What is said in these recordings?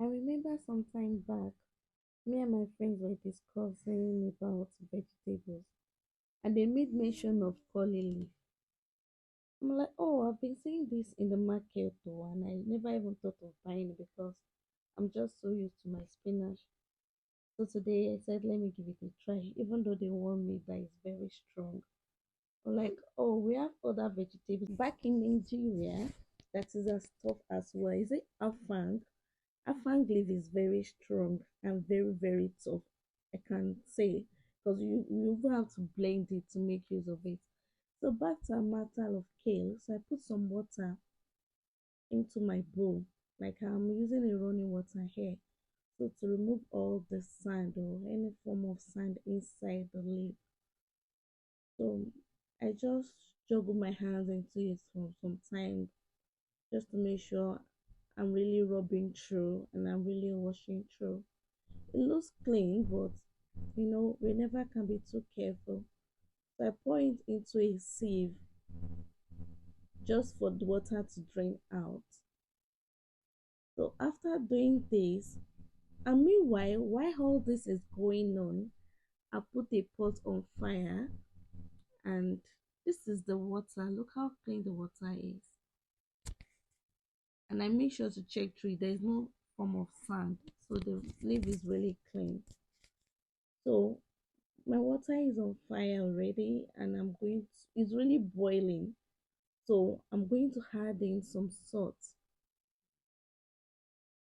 I remember some time back, me and my friends were discussing about vegetables, and they made mention of curly leaf. I'm like, oh, I've been seeing this in the market though, and I never even thought of buying it because I'm just so used to my spinach. So today I said, let me give it a try, even though they warned me that it's very strong. I'm like, oh, we have other vegetables back in Nigeria that is as tough as well. Is it afang? Afang leaf is very strong and very, very tough. I can say because you even have to blend it to make use of it. So back to a matter of kale. So I put some water into my bowl, like I'm using a running water here. So to remove all the sand or any form of sand inside the leaf. So I just juggle my hands into it for some time just to make sure I'm really rubbing through and I'm really washing through. It looks clean, but we never can be too careful. So I pour it into a sieve just for the water to drain out. So after doing this, and meanwhile, while all this is going on, I put a pot on fire and this is the water. Look how clean the water is. And I make sure to check through it. There is no form of sand. So the leaf is really clean. So my water is on fire already and it's really boiling. So I'm going to add in some salt.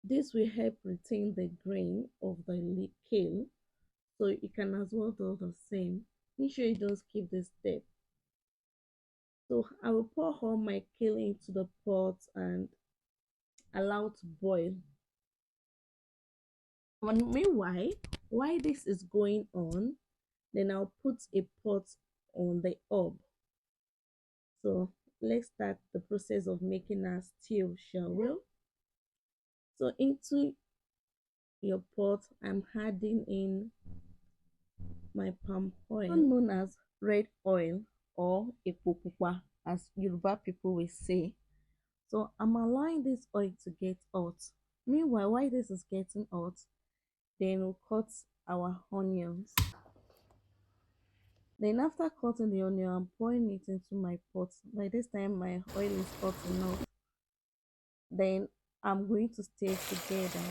This will help retain the grain of the kale, so you can as well do the same. Make sure you don't skip this step. So I will pour all my kale into the pot and allow to boil. And meanwhile, while this is going on, then I'll put a pot on the hob. So let's start the process of making our stew, shall we? So into your pot, I'm adding in my palm oil, known as red oil or epo as Yoruba people will say. So I'm allowing this oil to get hot. Meanwhile, while this is getting hot, then we'll cut our onions. Then after cutting the onion, I'm pouring it into my pot. By this time, my oil is hot enough. Then I'm going to stir together.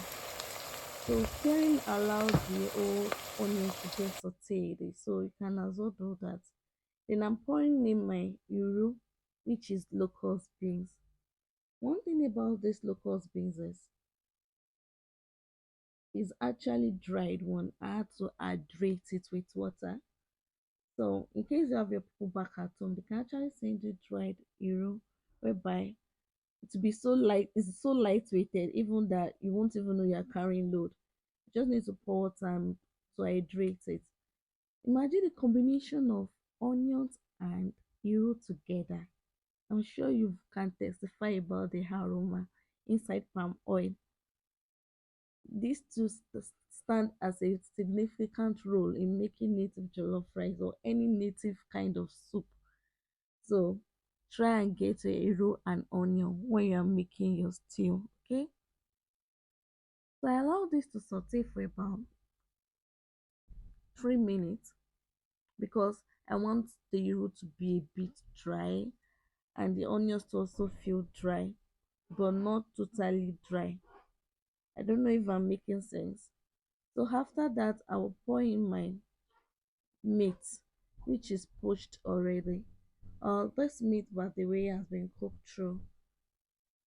So stirring allows the whole onions to get sauteed. So you can also do that. Then I'm pouring in my euro, which is locust beans. One thing about this locust beans is actually dried one. I had to hydrate it with water. So in case you have your people back at home, they can actually send you dried euro, whereby it will be so light, it's so lightweighted, even that you won't even know you're carrying load. You just need to pour water to hydrate it. Imagine the combination of onions and euro together. I'm sure you can testify about the aroma inside palm oil. These two stand as a significant role in making native jollof rice or any native kind of soup. So try and get a hero and onion when you are making your stew. Okay. So I allow this to saute for about 3 minutes because I want the hero to be a bit dry and the onions to also feel dry but not totally dry. I don't know if I'm making sense. So after that, I will pour in my meat, which is poached already. This meat, by the way, has been cooked through,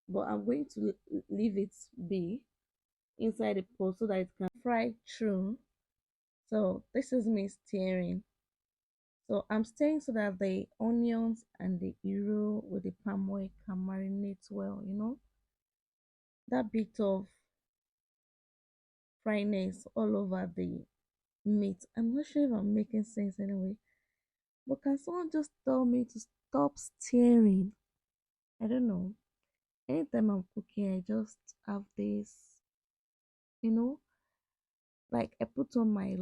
but I'm going to leave it be inside the pot so that it can fry through. So this is me stirring. So I'm stirring so that the onions and the euro with the palm oil can marinate well. That bit of fryness all over the meat. I'm not sure if I'm making sense anyway. But can someone just tell me to stop staring? I don't know. Anytime I'm cooking, I just have this, you know, like I put on my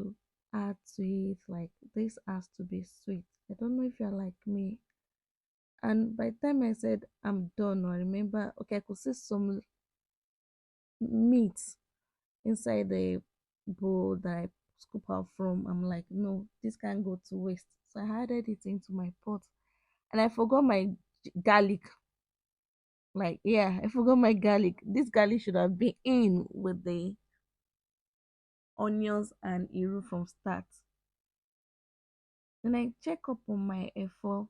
heart to it, like this has to be sweet. I don't know if you're like me. And by the time I said I'm done, I remember, okay, I could see some meat inside the bowl that I scoop out from. I'm like, no, this can't go to waste. So I added it into my pot, and I forgot my garlic. Like, yeah, I forgot my garlic. This garlic should have been in with the onions and iru from start. Then I check up on my efo.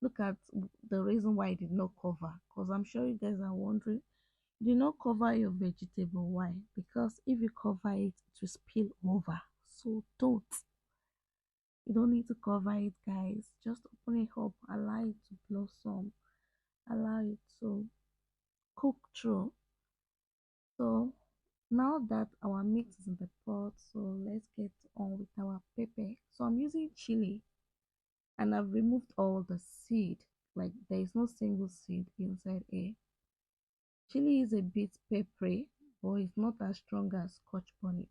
Look at the reason why I did not cover, because I'm sure you guys are wondering. Do not cover your vegetable. Why? Because if you cover it, it will spill over. So don't. You don't need to cover it, guys. Just open it up, allow it to blossom, allow it to cook through. So now that our meat is in the pot, so let's get on with our pepper. So I'm using chili, and I've removed all the seed. Like, there is no single seed inside here. Chili is a bit peppery, but it's not as strong as Scotch bonnet.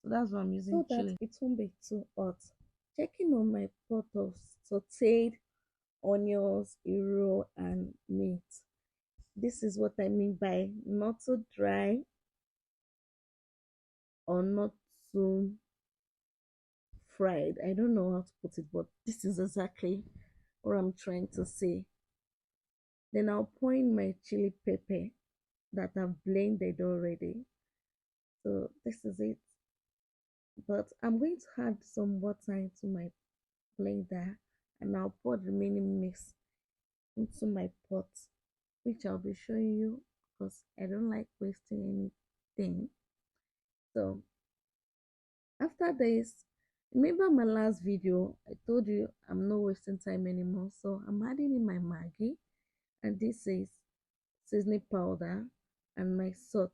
So that's why I'm using so chili. That it won't be too hot. Checking on my pot of sauteed onions, iru, and meat. This is what I mean by not too dry or not too fried. I don't know how to put it, but this is exactly what I'm trying to say. Then I'll pour in my chili pepper that I've blended already. So this is it. But I'm going to add some water into my blender, and I'll pour the remaining mix into my pot, which I'll be showing you because I don't like wasting anything. So after this, remember my last video, I told you I'm not wasting time anymore. So I'm adding in my Maggi, and this is seasoning powder and my salt.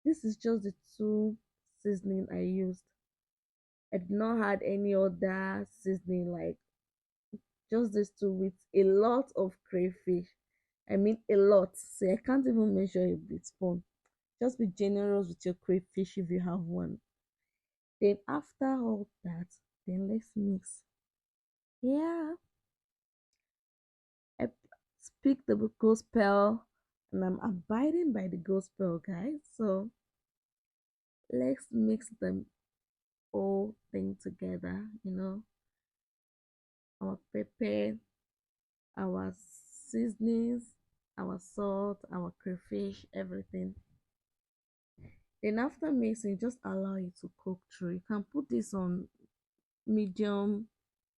This is just the two seasoning I used. I did not add any other seasoning, like just these two with a lot of crayfish. I mean a lot. See, I can't even measure it with spoon. Just be generous with your crayfish if you have one. Then after all that, then let's mix. Yeah, I speak the gospel, and I'm abiding by the gospel, guys. So let's mix them whole thing together. Our pepper, our seasonings, our salt, our crayfish, everything. Then after mixing, just allow it to cook through. You can put this on medium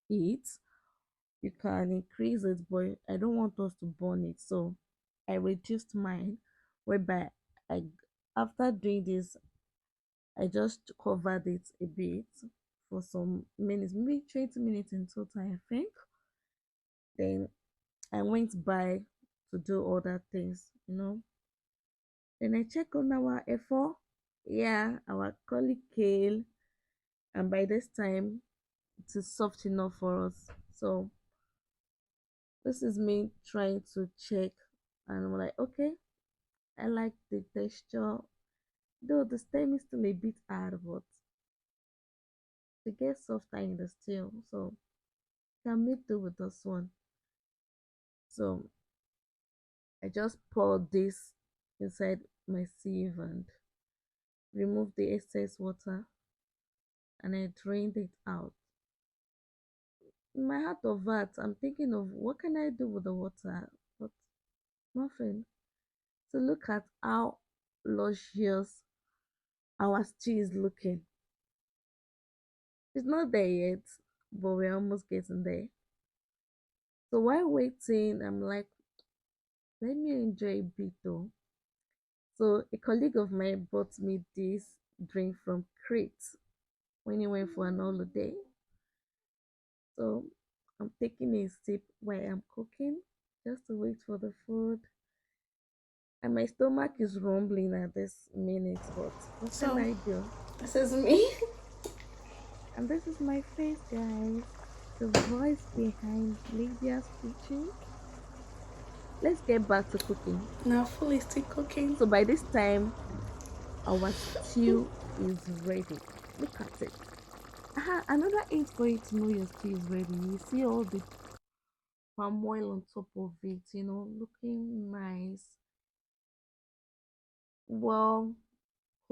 heat. You can increase it, but I don't want us to burn it, so I reduced mine, whereby I after doing this, I just covered it a bit for some minutes, maybe 20 minutes in total, I think. Then I went by to do other things. Then I check on our effort. Yeah, our colleague Kale, and by this time it is soft enough for us. So this is me trying to check, and I'm like, okay, I like the texture, though the stem is still a bit hard, but to get softer in the steel, so can make do with this one. So I just pour this inside my sieve and remove the excess water, and I drained it out. In my heart of hearts, I'm thinking of what can I do with the water, but nothing. So look at how luscious our stew is looking. It's not there yet, but we're almost getting there. So while waiting, I'm like, let me enjoy a bit though. So a colleague of mine bought me this drink from Crete when he went for an holiday. So I'm taking a sip while I'm cooking, just to wait for the food. And my stomach is rumbling at this minute, but what can I do? This is me. And this is my face, guys. The voice behind Lydia's kitchen. Let's get back to cooking. Now fully still cooking. So by this time, our stew is ready. Look at it. Another hint for you to know your stew is ready. You see all the palm oil on top of it, looking nice. Well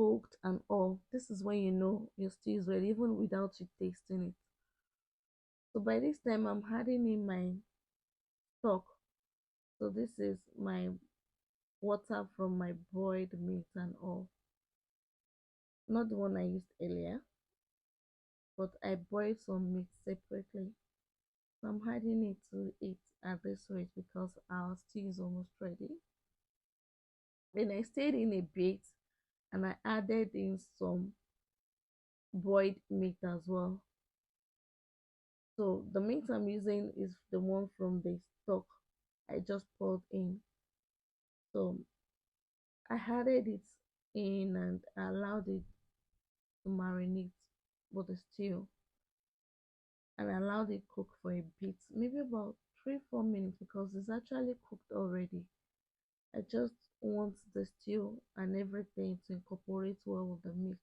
cooked and all. This is when you know your stew is ready, even without you tasting it. So by this time, I'm adding in my stock. So this is my water from my boiled meat and all. Not the one I used earlier, but I boiled some meat separately. So I'm adding it to it at this rate because our stew is almost ready. Then I stayed in a bit and I added in some boiled meat as well. So the meat I'm using is the one from the stock I just poured in. So I added it in and I allowed it to marinate with the stew and I allowed it cook for a bit, maybe about 3-4 minutes because it's actually cooked already. I just want the stew and everything to incorporate well with the meat.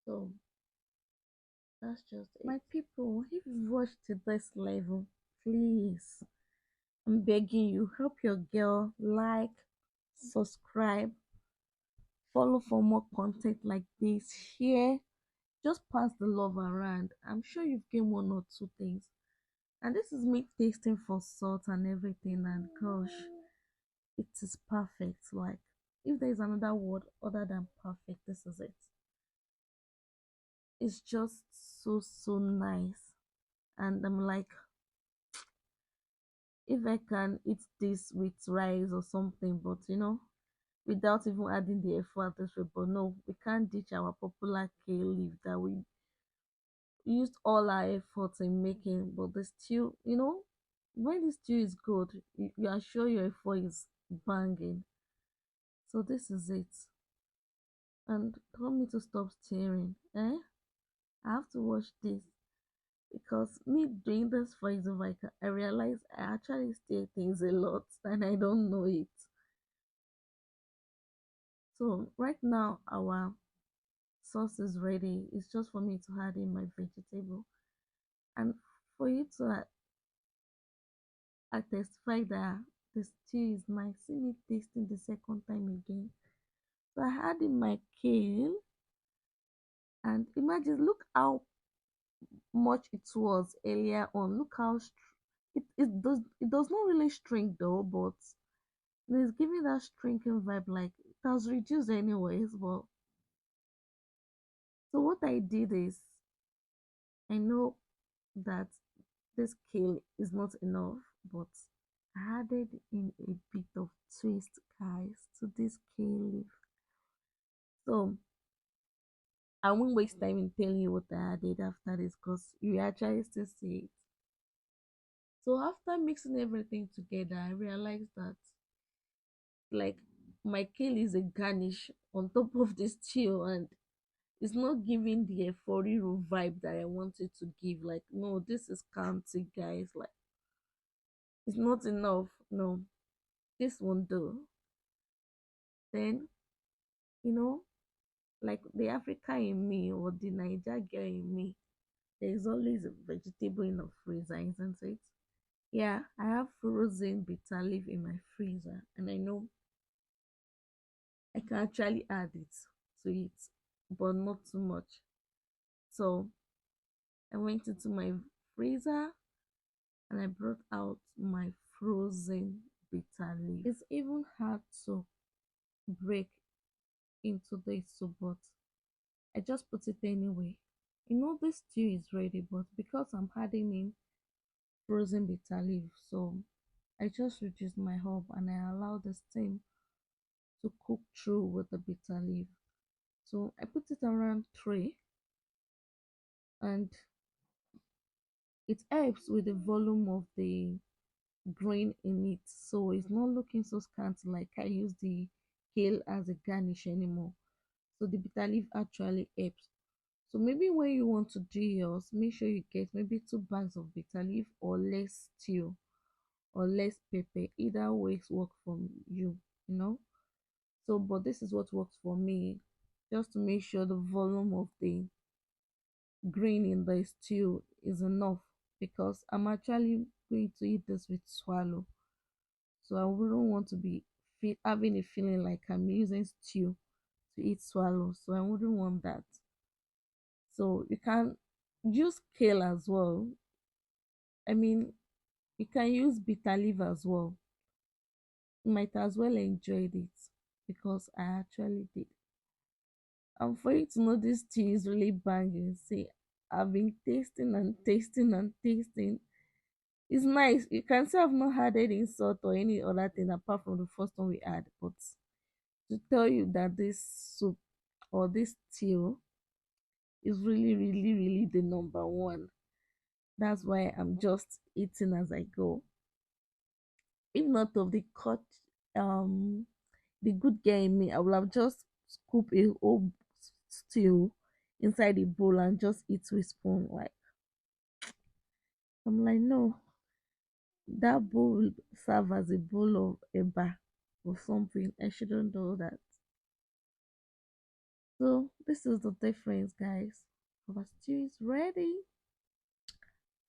So that's just it. My people, if you've watched to this level, please, I'm begging you, help your girl like, subscribe, follow for more content like this, share, just pass the love around. I'm sure you've gained one or two things. And this is me tasting for salt and everything, and gosh, it is perfect. Like, if there's another word other than perfect, this is it. It's just so nice. And I'm like, if I can eat this with rice or something, but without even adding the effort this way. But no, we can't ditch our popular kale leaf that we used all our efforts in making. But the stew, when the stew is good, you are sure your effort is banging. So this is it. And told me to stop staring. I have to watch this because me doing this voiceover, I realize I actually stare things a lot and I don't know it. So right now our sauce is ready. It's just for me to add in my vegetable and for you to testify that the stew is nice. See me tasting the second time again. So I add in my kale and imagine, look how much it was earlier on. Look how it does not really shrink though, but it's giving that shrinking vibe. Like, it has reduced anyways. But so what I did is, I know that this kale is not enough, but I added in a bit of twist, guys, to this kale leaf. So I won't waste time in telling you what I added after this because you actually still see it. So after mixing everything together, I realized that, like, my kale is a garnish on top of this stew and it's not giving the euphoria vibe that I wanted to give. Like, no, this is county, guys. Like, it's not enough. No, this won't do. Then, you know, like the Africa in me or the Niger girl in me, there is always a vegetable in the freezer, isn't it? Yeah, I have frozen bitter leaf in my freezer, and I know I can actually add it to it, but not too much. So I went into my freezer and I brought out my frozen bitter leaf. It's even hard to break into this soup, but I just put it anyway. This stew is ready, but because I'm adding in frozen bitter leaf, so I just reduced my hob and I allowed the steam to cook through with the bitter leaf. So I put it around 3 and it helps with the volume of the grain in it, so it's not looking so scant like I use the kale as a garnish anymore. So the bitter leaf actually helps. So maybe when you want to do yours, make sure you get maybe 2 bags of bitter leaf or less stew or less pepper. Either ways work for you. So but this is what works for me, just to make sure the volume of the grain in the stew is enough, because I'm actually going to eat this with swallow, so I wouldn't want to be having a feeling like I'm using stew to eat swallow, so I wouldn't want that. So you can use kale as well. I mean, you can use bitter leaf as well. You might as well enjoyed it because I actually did. And for you to know this tea is really banging, see, I've been tasting and tasting and tasting. It's nice. You can say I've not had any salt or any other thing apart from the first one we had. But to tell you that this soup or this stew is really, really, really the number one. That's why I'm just eating as I go. If not of the cut, the good guy in me, I would have just scoop a whole stew inside the bowl and just eat with spoon. Like I'm like, no, that bowl will serve as a bowl of eba or something. I shouldn't do that. So this is the difference, guys. Our stew is ready.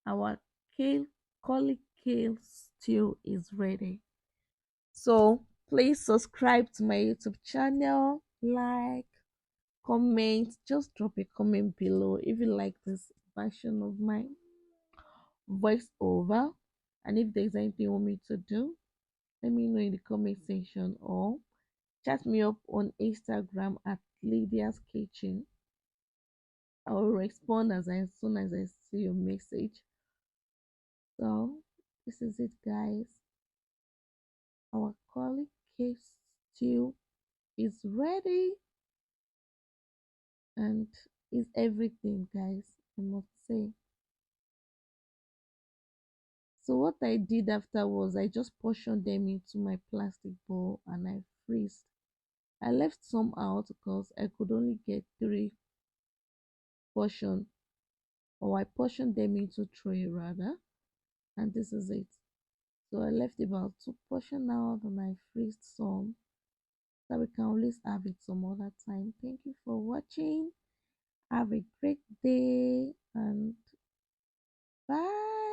Our kale, colic kale stew is ready. So please subscribe to my YouTube channel, like, comment, just drop a comment below if you like this version of my voiceover. And if there's anything you want me to do, let me know in the comment section or chat me up on Instagram at Lydia'skitchen. I will respond as soon as I see your message. So this is it, guys. Our garlic cake stew is ready and is everything, guys, I must say. So what I did after was I just portioned them into my plastic bowl and I freezed. I left some out because I could only get 3 portion, or I portioned them into tray rather, and this is it. So I left about 2 portion out and I freezed some so we can always have it some other time. Thank you for watching. Have a great day and bye.